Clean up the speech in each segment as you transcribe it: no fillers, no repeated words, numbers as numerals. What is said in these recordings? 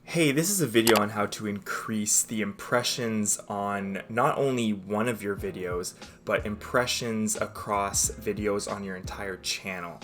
Hey, this is a video on how to increase the impressions on not only one of your videos, but impressions across videos on your entire channel.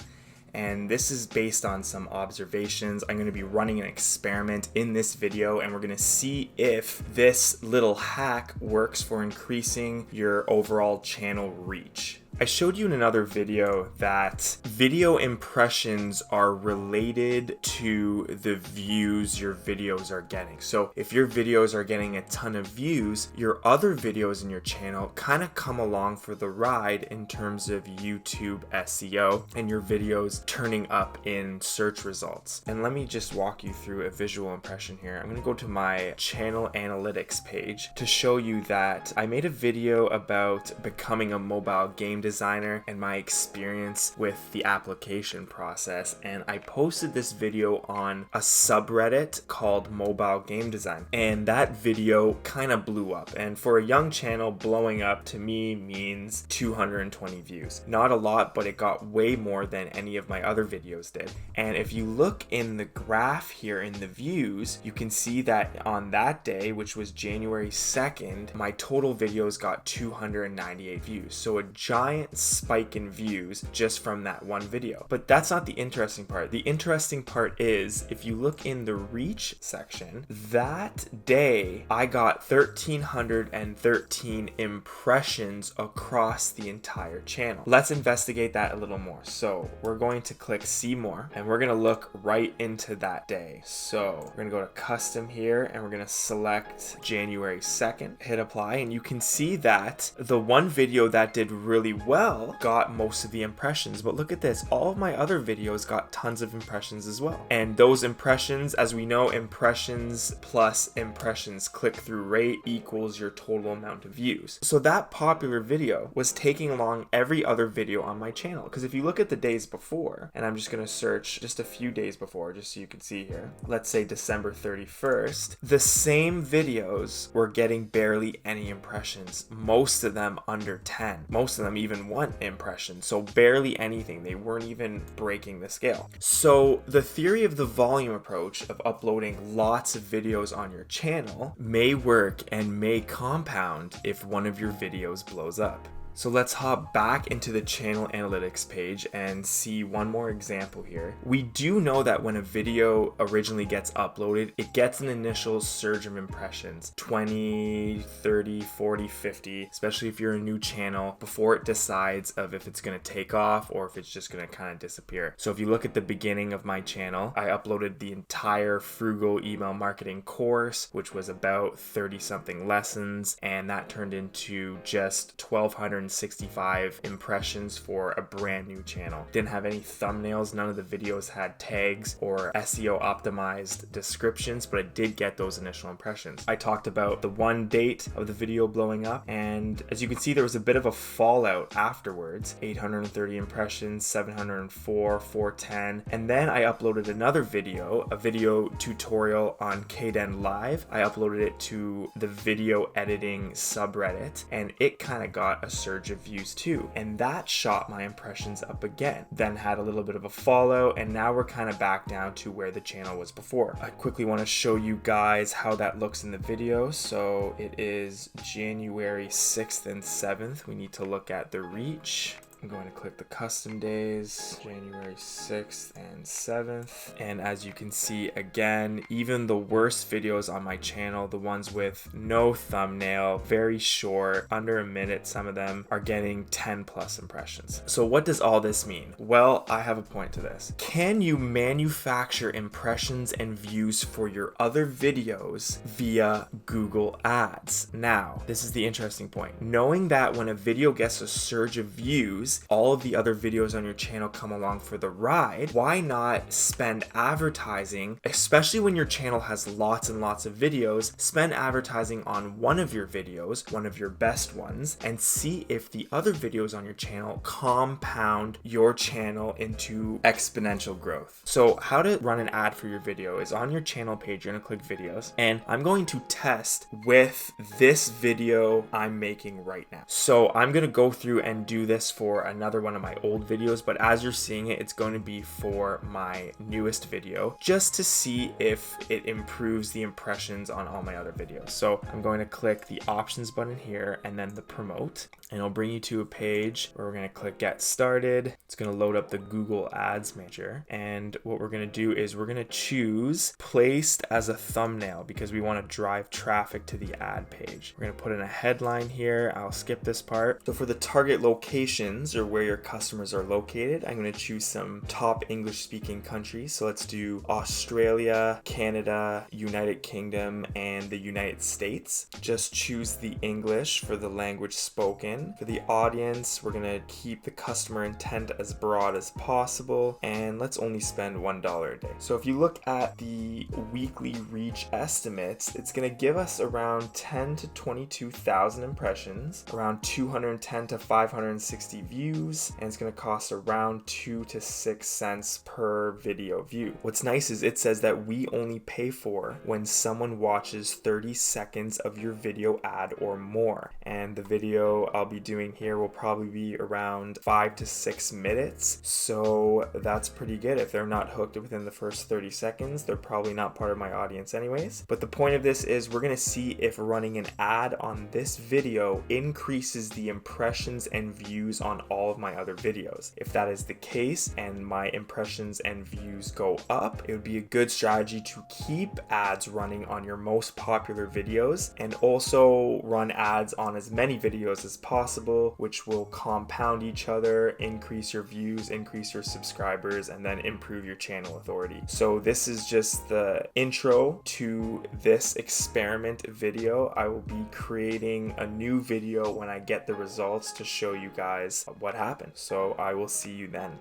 And this is based on some observations. I'm going to be running an experiment in this video, and we're going to see if this little hack works for increasing your overall channel reach. I showed you in another video that video impressions are related to the views your videos are getting. So if your videos are getting a ton of views, your other videos in your channel kind of come along for the ride in terms of YouTube SEO and your videos turning up in search results. And let me just walk you through a visual impression here. I'm going to go to my channel analytics page to show you that I made a video about becoming a mobile game designer and my experience with the application process, and I posted this video on a subreddit called mobile game design, and that video kind of blew up. And for a young channel, blowing up to me means 220 views. Not a lot, but it got way more than any of my other videos did. And if you look in the graph here in the views, you can see that on that day, which was January 2nd, my total videos got 298 views. So a giant spike in views just from that one video. But that's not the interesting part. The interesting part is if you look in the reach section, that day I got 1,313 impressions across the entire channel. Let's investigate that a little more. So we're going to click see more, and we're going to look right into that day. So we're going to go to custom here, and we're going to select January 2nd, hit apply, and you can see that the one video that did really well got most of the impressions. But look at this, all of my other videos got tons of impressions as well. And those impressions, as we know, impressions plus impressions click-through rate equals your total amount of views. So that popular video was taking along every other video on my channel. Because if you look at the days before, and I'm just going to search just a few days before just so you can see here, let's say December 31st, the same videos were getting barely any impressions, most of them under 10, most of them even 1 impression, so barely anything. They weren't even breaking the scale. So the theory of the volume approach of uploading lots of videos on your channel may work and may compound if one of your videos blows up. So let's hop back into the channel analytics page and see one more example here. We do know that when a video originally gets uploaded, it gets an initial surge of impressions, 20, 30, 40, 50, especially if you're a new channel, before it decides of if it's going to take off or if it's just going to kind of disappear. So if you look at the beginning of my channel, I uploaded the entire Frugal email marketing course, which was about 30 something lessons, and that turned into just 1,265 impressions for a brand new channel. Didn't have any thumbnails, none of the videos had tags or SEO optimized descriptions, but it did get those initial impressions. I talked about the one date of the video blowing up, and as you can see, there was a bit of a fallout afterwards. 830 impressions, 704, 410, and then I uploaded another video, a video tutorial on Kden Live. I uploaded it to the video editing subreddit, and it kind of got a surge of views too, and that shot my impressions up again. Then had a little bit of a fallout, and now we're kind of back down to where the channel was before. I quickly want to show you guys how that looks in the video. So it is January 6th and 7th. We need to look at the reach. I'm going to click the custom days, January 6th and 7th. And as you can see, again, even the worst videos on my channel, the ones with no thumbnail, very short, under a minute, some of them are getting 10 plus impressions. So what does all this mean? Well, I have a point to this. Can you manufacture impressions and views for your other videos via Google Ads? Now, this is the interesting point. Knowing that when a video gets a surge of views, all of the other videos on your channel come along for the ride, why not spend advertising, especially when your channel has lots and lots of videos, spend advertising on one of your videos, one of your best ones, and see if the other videos on your channel compound your channel into exponential growth. So how to run an ad for your video is on your channel page. You're going to click videos, and I'm going to test with this video I'm making right now. So I'm going to go through and do this for for another one of my old videos, but as you're seeing it, it's going to be for my newest video, just to see if it improves the impressions on all my other videos. So I'm going to click the options button here and then the promote, and it'll bring you to a page where we're going to click get started. It's going to load up the Google Ads Manager, and what we're going to do is we're going to choose placed as a thumbnail because we want to drive traffic to the ad page. We're going to put in a headline here. I'll skip this part. So for the target locations, or where your customers are located, I'm going to choose some top English speaking countries. So let's do Australia, Canada, United Kingdom, and the United States. Just choose the English for the language spoken. For the audience, we're going to keep the customer intent as broad as possible, and let's only spend $1 a day. So if you look at the weekly reach estimates, it's going to give us around 10 to 22,000 impressions, around 210 to 560 views, and it's going to cost around 2 to 6 cents per video view. What's nice is it says that we only pay for when someone watches 30 seconds of your video ad or more, and the video I'll be doing here will probably be around 5 to 6 minutes, so that's pretty good. If they're not hooked within the first 30 seconds, they're probably not part of my audience anyways. But the point of this is we're going to see if running an ad on this video increases the impressions and views on all of my other videos. If that is the case and my impressions and views go up, it would be a good strategy to keep ads running on your most popular videos and also run ads on as many videos as possible, which will compound each other, increase your views, increase your subscribers, and then improve your channel authority. So this is just the intro to this experiment video. I will be creating a new video when I get the results to show you guys what happened. So I will see you then.